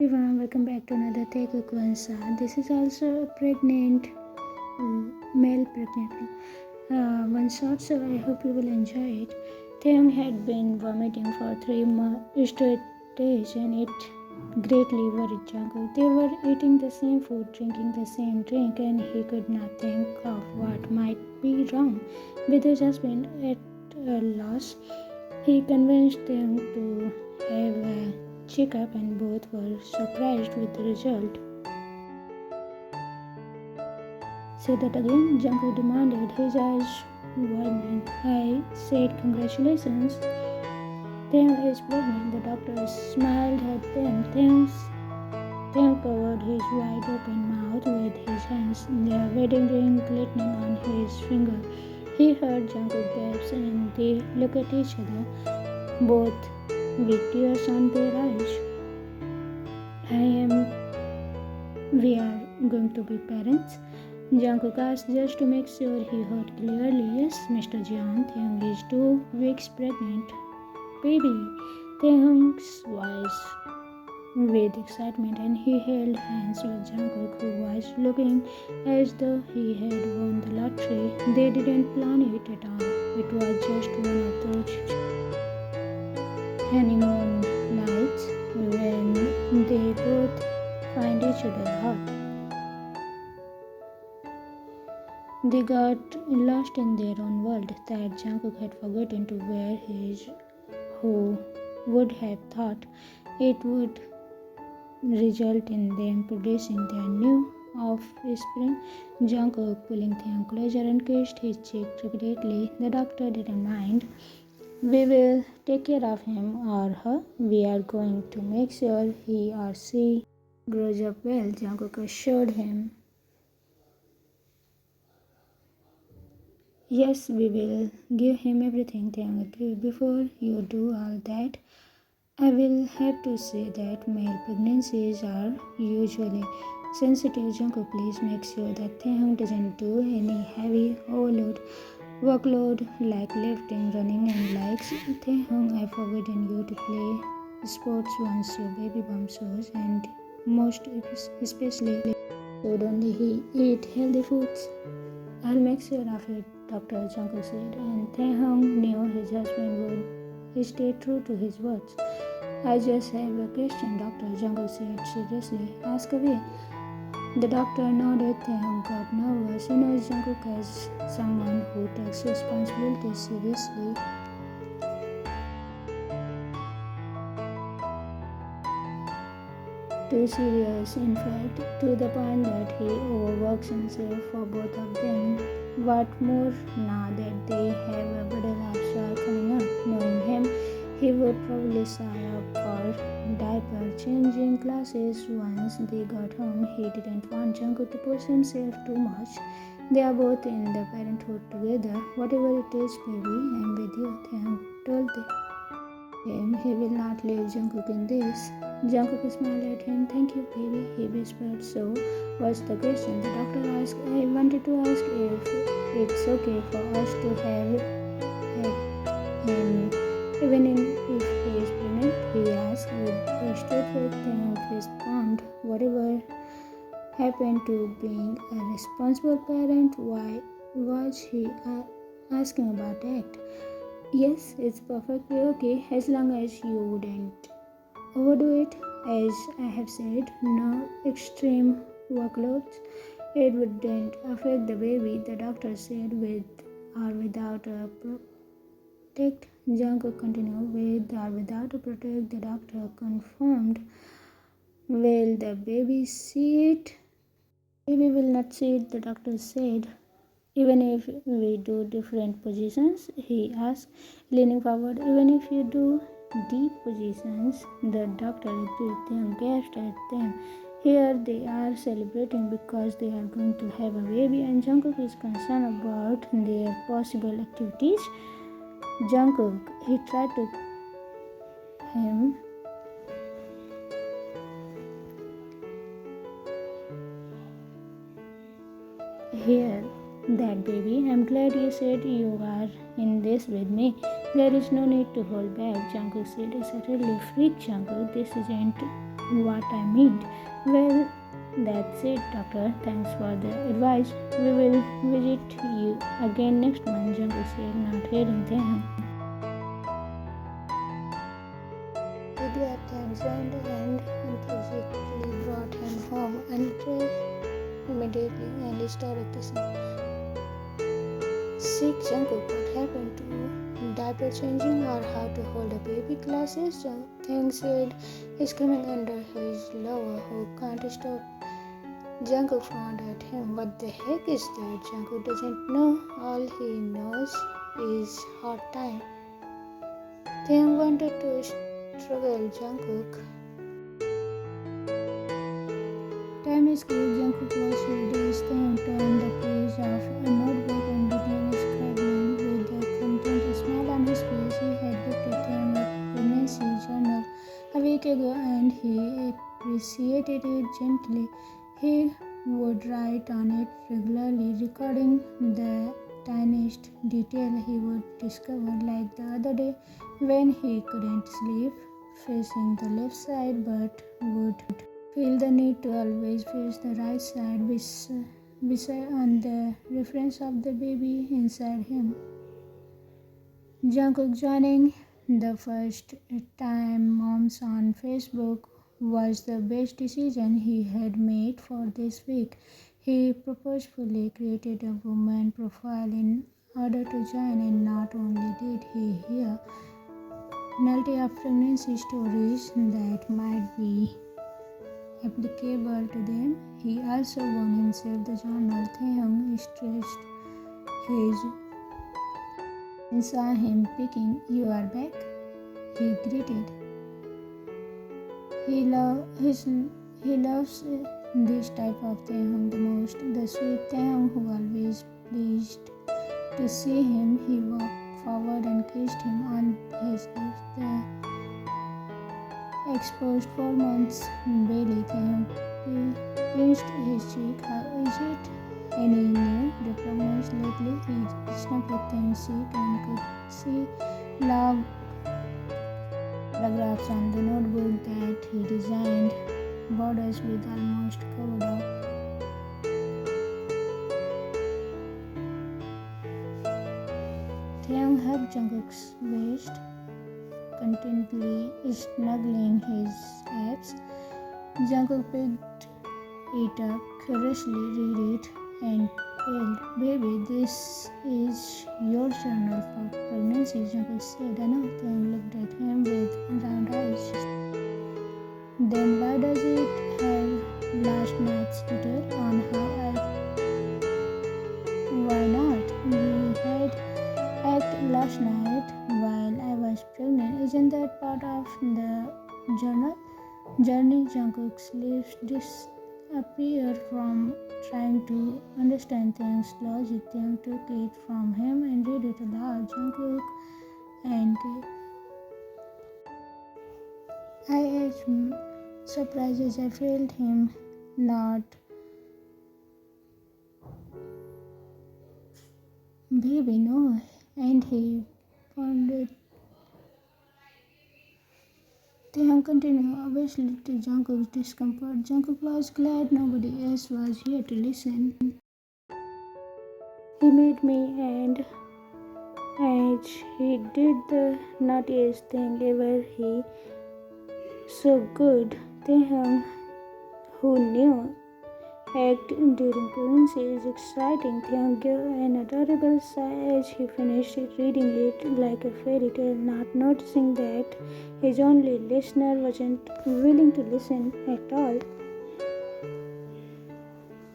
Everyone, welcome back to another Taekook Vansa. This is also a pregnant, male pregnant one shot, so I hope you will enjoy it. Taehyung had been vomiting for 3 straight days and it greatly worried Jungkook. They were eating the same food, drinking the same drink, and he could not think of what might be wrong with his husband. At a loss, he convinced them to have a checkup, and both were surprised with the result. Say that again, Jungkook demanded, his eyes widening. I said, congratulations. Taehyung is pregnant. The doctor smiled at them. Taehyung covered his wide open mouth with his hands, their wedding ring glistening on his finger. He heard Jungkook gasp and they looked at each other, both with tears on their eyes. We are going to be parents? Jungkook asked just to make sure he heard clearly. Yes, Mr. Jeon, Taehyung is 2 weeks pregnant. Baby, Taehyung's voice with excitement, and he held hands with Jungkook, who was looking as though he had won the lottery. They didn't plan it at all. It was just one of those honeymoon nights when they both find each other hot. They got lost in their own world that Jungkook had forgotten to wear his who would have thought it would result in them producing their new offspring. Jungkook pulling Taehyung closer and kissed his cheek repeatedly. The doctor didn't mind. We will take care of him or her. We are going to make sure he or she grows up well, Jungkook assured him. Yes, we will give him everything, Taehyung agreed. Before you do all that, I will have to say that male pregnancies are usually sensitive. Jungkook, please make sure that Taehyung doesn't do any heavy workload like lifting, running, and legs. Taehyung, I've forbidden you to play sports once your baby bump shows, and most especially should only he eat healthy foods. I'll make sure of it, Dr. Jungkook said, and Taehyung knew his husband would stay true to his words. I just have a question, Dr. Jungkook said seriously. Ask away. The doctor nodded. Taehyung got nervous. He knows Jungkook as someone who takes responsibility seriously. Too serious, in fact, to the point that he overworks himself for both of them. What more now that they have a brother child coming up? Knowing him, he would probably sign up for diaper changing classes once they got home. He didn't want Jungkook to push himself too much. They are both in the parenthood together. Whatever it is, baby, I'm with you, Taehyung told them. He will not leave Jungkook in this. Jungkook smiled at him. Thank you, baby, he whispered. So, what's the question? The doctor asked. I wanted to ask if it's okay for us to have him, if he is pregnant, he asked with a straight face. Taehyung fist pumped. Whatever happened to being a responsible parent? Why was he asking about that? Yes, it's perfectly okay as long as you wouldn't overdo it. As I have said, no extreme workloads. It wouldn't affect the baby, the doctor said, with or without a protect. Jungkook continued, with or without a protect, the doctor confirmed. Will the baby see it? Baby will not see it, the doctor said. Even if we do different positions, he asked, leaning forward. Even if you do deep positions, the doctor agreed. Them gasped at them. Here they are celebrating because they are going to have a baby, and Jungkook is concerned about their possible activities. Jungkook, he tried to him. Here, that baby, I'm glad you said you are in this with me. There is no need to hold back, Jungkook said. It's a really freak, Jungkook. This isn't what I meant. Well, that's it, doctor. Thanks for the advice. We will visit you again next month, Jungkook said, not hearing them. He grabbed Taehyung's hand and enthusiastically brought him home, undressed immediately, and started kissing. Sick Jungkook, what happened to diaper changing or how to hold a baby classes? Taehyung said, he's coming under his lover who can't stop. Jungkook frowned at him. What the heck is that? Jungkook doesn't know. All he knows is hot time. Taehyung wanted to struggle Jungkook. Time is quick. Jungkook was ready. Taehyung turned the page of a notebook and began scribbling with the content. A smile on his face. He had gifted Taehyung a pregnancy journal a week ago, and he appreciated it gently. He would write on it regularly, recording the tiniest detail he would discover, like the other day when he couldn't sleep facing the left side but would feel the need to always face the right side beside on the reference of the baby inside him. Jungkook joining the first time moms on Facebook was the best decision he had made for this week. He purposefully created a woman profile in order to join, and not only did he hear plenty of pregnancy stories that might be applicable to them, he also won himself the journal. Taehyung stretched his and saw him picking. You are back? He greeted. He loves this type of Taehyung the most. The sweet Taehyung who always pleased to see him. He walked forward and kissed him on his lips. The exposed 4 months belly. Taehyung pinched his cheek. How is it? Any new developments lately? He snapped at Taehyung's cheek and could see log paragraphs on the notebook that he designed, borders with almost covered up. Taehyung hugged Jungkook's waist, contentedly snuggling his abs. Jungkook picked it up, curiously read it, and yelled, Baby, this is your journal for pregnancy, Jungkook said. I know. Taehyung looked at him with round eyes. Then why does it have last night's detail on how why not? We had act last night while I was pregnant. Isn't that part of the journey? Jungkook's lips disappeared from trying to understand Taehyung's logic. Taehyung took it from him and read it aloud. Jungkook and I am surprised as I felt him not. Baby, no. And he pondered. Taehyung continued, obviously to Jungkook's discomfort. Jungkook was glad nobody else was here to listen. He made me, and he did the naughtiest thing ever. He so good. Taehyung, who knew act during pregnancy is exciting. Taehyung gave an adorable sigh as he finished reading it like a fairy tale, not noticing that his only listener wasn't willing to listen at all.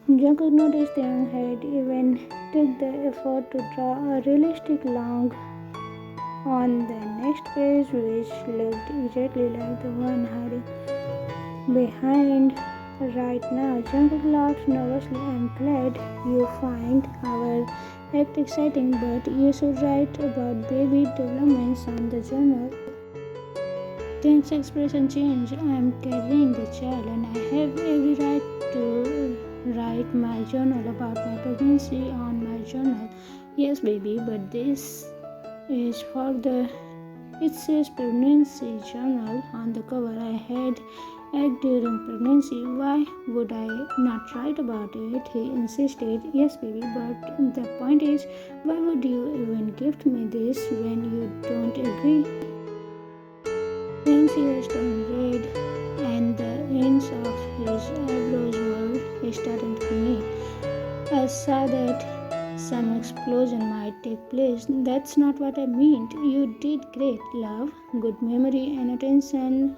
Jungkook noticed Taehyung had even took the effort to draw a realistic long on the next page, which looked exactly like the one hiding behind right now. Jungkook laughed nervously. I'm glad you find our act exciting, but you should write about baby developments on the journal. Taehyung's expression changed. I'm carrying the child and I have every right to write my journal about my pregnancy on my journal. Yes, baby, but this is for it says pregnancy journal on the cover. I had act during pregnancy. Why would I not write about it? He insisted. Yes, baby, but the point is, why would you even gift me this when you don't agree? His ears turned red, and the ends of his eyebrows were starting to meet. I saw that some explosion might take place. That's not what I meant. You did great, love. Good memory and attention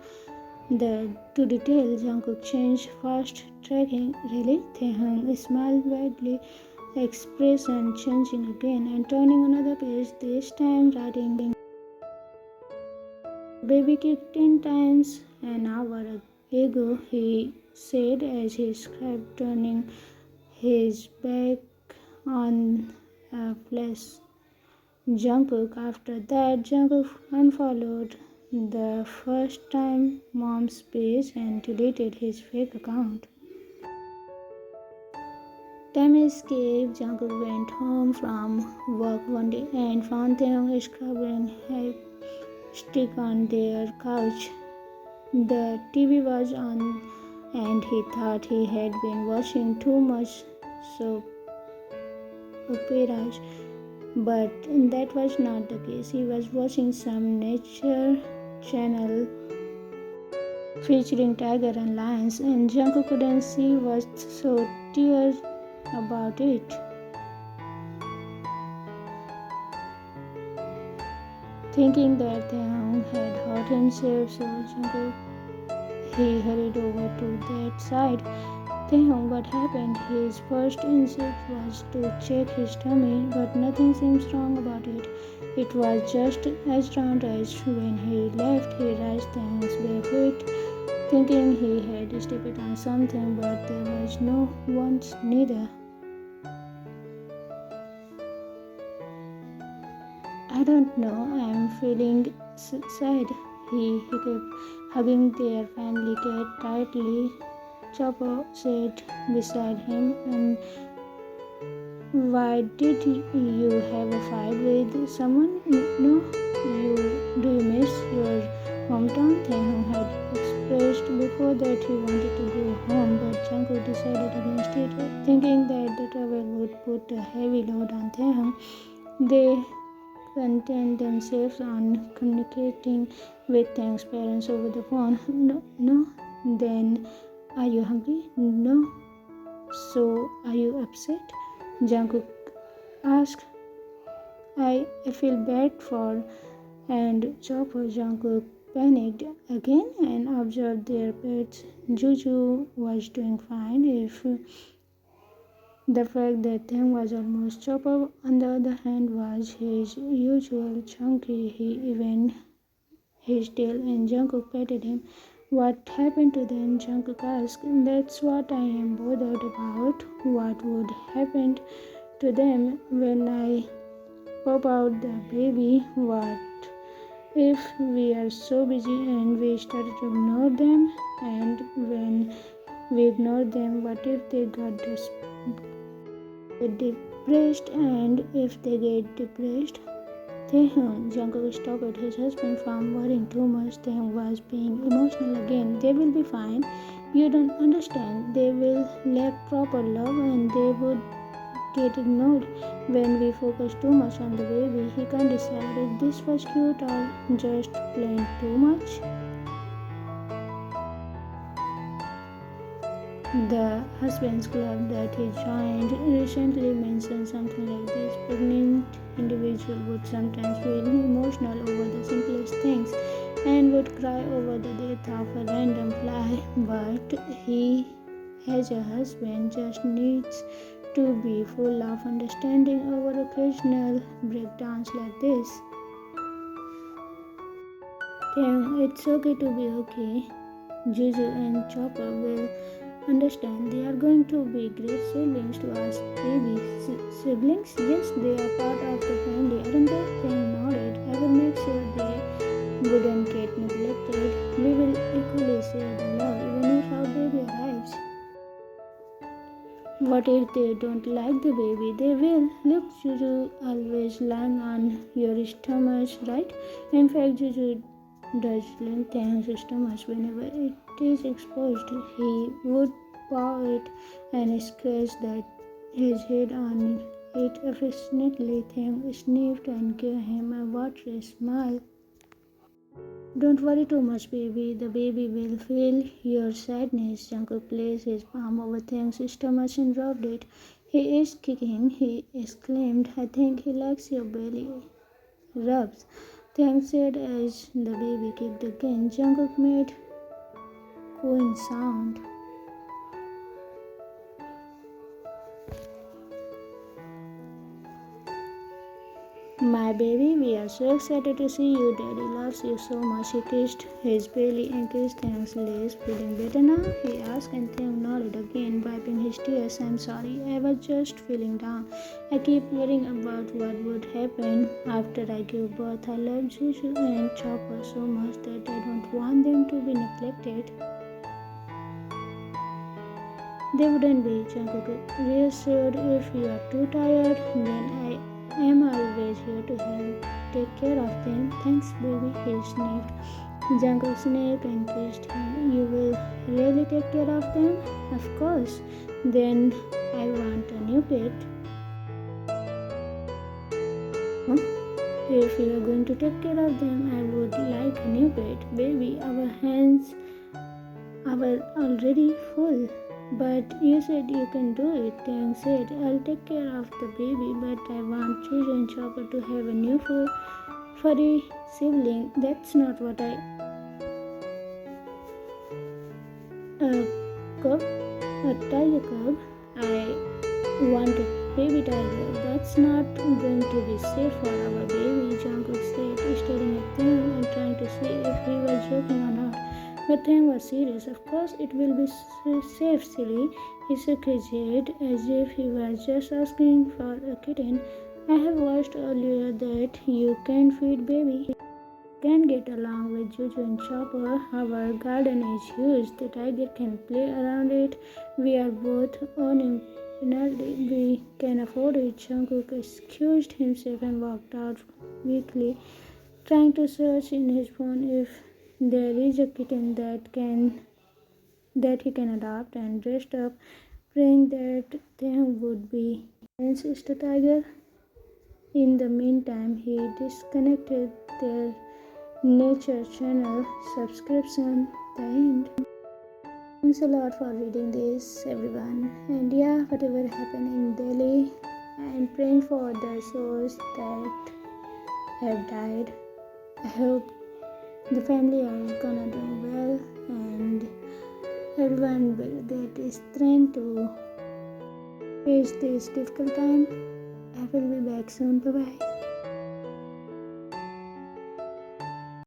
to detail. Jungkook changed fast tracking. Really? Taehyung smiled widely, expression changing again and turning another page, this time writing. Baby kicked 10 times an hour ago, he said as he scribed, turning his back on a flash. Jungkook. After that, Jungkook unfollowed the first time mom's page and deleted his fake account. Time escaped. Jungkook went home from work one day and found Taehyung scrubbing a stick on their couch. The TV was on and he thought he had been watching too much soap operas. But that was not the case. He was watching some nature channel featuring tiger and lions, and Jungkook couldn't see what so tears about it. Thinking that Taehyung had hurt himself, so he hurried over to that side. Taehyung, what happened? His first instinct was to check his tummy, but nothing seemed wrong about it. It was just as round as when he left. He raised Taehyung's bare feet, thinking he had stepped on something, but there was no wound neither. I don't know, I'm feeling sad. He hiccuped, hugging their family cat tightly. Chopper sat beside him. And why did you have a fight with someone? No, do you miss your hometown? Taehyung had expressed before that he wanted to go home, but Jungkook decided against it, thinking that the travel would put a heavy load on Taehyung. They content themselves on communicating with Taehyung's parents over the phone. No. Then, are you hungry? No. So, are you upset? Jungkook asked. I feel bad for and Chopper. Jungkook panicked again and observed their pets. Juju was doing fine. If the fact that Taehyung was almost Chopper, on the other hand, was his usual chunky. He even his tail, and Jungkook patted him. What happened to them? Jungkook asked. That's what I am bothered about. What would happen to them when I pop out the baby? What if we are so busy and we start to ignore them? And when we ignore them, what if they get depressed? And if they get depressed? Taehyung. Jungkook stopped his husband from worrying too much. Taehyung was being emotional again. They will be fine. You don't understand. They will lack proper love and they would get ignored when we focus too much on the baby. He can't decide if this was cute or just plain too much. The husband's club that he joined recently mentioned something like this. Pregnant individual would sometimes feel emotional over the simplest things and would cry over the death of a random fly, but he as a husband just needs to be full of understanding over occasional breakdowns like this. It's okay to be okay. Juju and Chopper will understand. They are going to be great siblings to us. Baby siblings? Yes, they are part of the family, aren't they? Taehyung nodded. I will make sure they wouldn't get neglected. We will equally share the love even if our baby arrives. What if they don't like the baby? They will. Look, Juju always lying on your stomach, right? In fact, Juju does link Taehyung's stomach whenever it teeth exposed, he would paw it and scratch his head on it affectionately. Taehyung sniffed and gave him a watery smile. Don't worry too much, baby. The baby will feel your sadness. Jungkook placed his palm over Taehyung's stomach and rubbed it. He is kicking, he exclaimed. I think he likes your belly rubs. Taehyung said as the baby kicked again. Jungkook made cooing sound. My baby, we are so excited to see you. Daddy loves you so much. He kissed his belly and kissed Taehyung's legs. Feeling better now? He asked, and Taehyung nodded again, wiping his tears. I'm sorry, I was just feeling down. I keep worrying about what would happen after I give birth. I love Juju and Chopper so much that I don't want them to be neglected. They wouldn't be, Jungkook reassured. If you are too tired, then I am always here to help take care of them. Thanks, baby, he sniffed. Jungkook sniffed and kissed him. You will really take care of them? Of course. Then I want a new pet. Huh? If you are going to take care of them, I would like a new pet. Baby, our hands are already full. But you said you can do it, Taehyung said. I'll take care of the baby, but I want Juju and Chopper to have a new furry sibling. That's not what a tiger cub. I want a baby tiger. That's not going to be safe for our baby, Jungkook said, staring at Taehyung and trying to see if he was joking or not. But Taehyung was serious. Of course it will be safe, silly. He shook his head as if he was just asking for a kitten. I have watched earlier that you can feed baby. You can get along with Juju and Chopper. Our garden is huge. The tiger can play around it. We are both earning penalty. We can afford it. Jungkook excused himself and walked out weakly, trying to search in his phone if there is a kitten that he can adopt, and dressed up, praying that Taehyung would be ancestor tiger. In the meantime, he disconnected their nature channel subscription. The end. Thanks a lot for reading this, everyone. And yeah, whatever happened in Delhi, I am praying for the souls that have died. I hope the family are gonna do well and everyone will get strength to face this difficult time. I will be back soon. Bye bye.